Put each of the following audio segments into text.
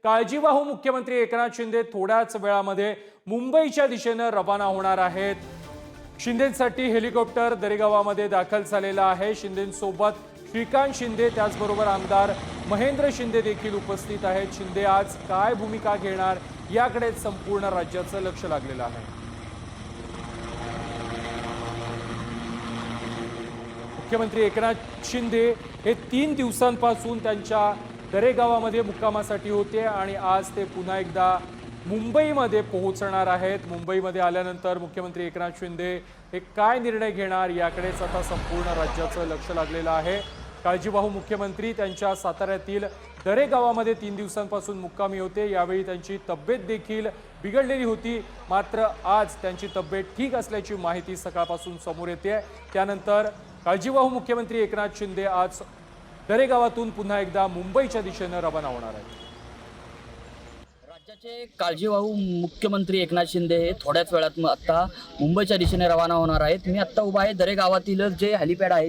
काळजीवाहू मुख्यमंत्री एकनाथ शिंदे थोड्याच वेळामध्ये मुंबईच्या दिशेने रवाना होणार आहेत। शिंदेसाठी हेलिकॉप्टर दरेगावामध्ये दाखल झालेला आहे। शिंदेंसोबत श्रीकांत शिंदे त्याचबरोबर आमदार महेंद्र शिंदे देखील उपस्थित आहेत। शिंदे आज काय भूमिका घेणार याकडे संपूर्ण राज्याचं लक्ष लागलेलं आहे। मुख्यमंत्री एकनाथ शिंदे हे 3 दिवसांपासून त्यांच्या दरेगावामध्ये मुक्कामासाठी होते आणि आज ते पुन्हा एकदा मुंबईमध्ये पोहोचणार आहेत। मुंबईमध्ये आल्यानंतर मुख्यमंत्री एकनाथ शिंदे हे काय निर्णय घेणार याकडेच आता संपूर्ण राज्याचं लक्ष लागलेलं आहे। काळजीवाहू मुख्यमंत्री त्यांच्या साताऱ्यातील दरेगावामध्ये 3 दिवसांपासून मुक्कामी होते। यावेळी त्यांची तब्येत देखील बिघडलेली होती, मात्र आज त्यांची तब्येत ठीक असल्याची माहिती सकाळपासून समोर येते। त्यानंतर काळजीवाहू मुख्यमंत्री एकनाथ शिंदे आज दरेगावातून पुन्हा एकदा मुंबईच्या दिशेने रवाना होणार आहेत। राज्याचे काळजीवाहू मुख्यमंत्री एकनाथ शिंदे हे थोड्याच वेळात आता मुंबईच्या दिशेने रवाना होणार आहेत। मी आता उभा आहे दरेगावातील जे हेलिपॅड आहे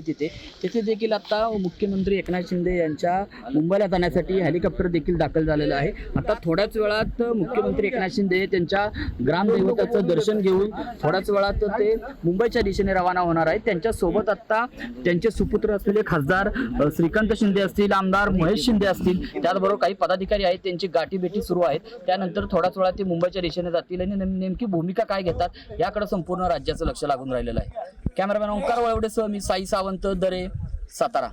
तिथे देखील आता मुख्यमंत्री एकनाथ शिंदे यांच्या मुंबईला जाण्यासाठी हेलिकॉप्टर देखील दाखल झालेलं आहे। आता थोड्याच वेळात मुख्यमंत्री एकनाथ शिंदे त्यांच्या ग्रामदैवताचं दर्शन घेऊन थोड्याच वेळात ते मुंबईच्या दिशेने रवाना होणार आहेत। त्यांच्यासोबत आता त्यांचे सुपुत्र असलेले खासदार श्रीकांत शिंदे असतील, आमदार महेश शिंदे असतील, त्याचबरोबर काही पदाधिकारी आहेत, त्यांची गाठीभेटी सुरू आहेत। त्यानंतर थोड्याच वेळात ते मुंबईच्या दिशेने जातील आणि नेमकी भूमिका काय घेतात याकडे संपूर्ण राज्याचं लक्ष लागून राहिलेलं आहे। कॅमेरामॅन ओंकार वळवडेसह मी साई सावंत, दरे, सातारा।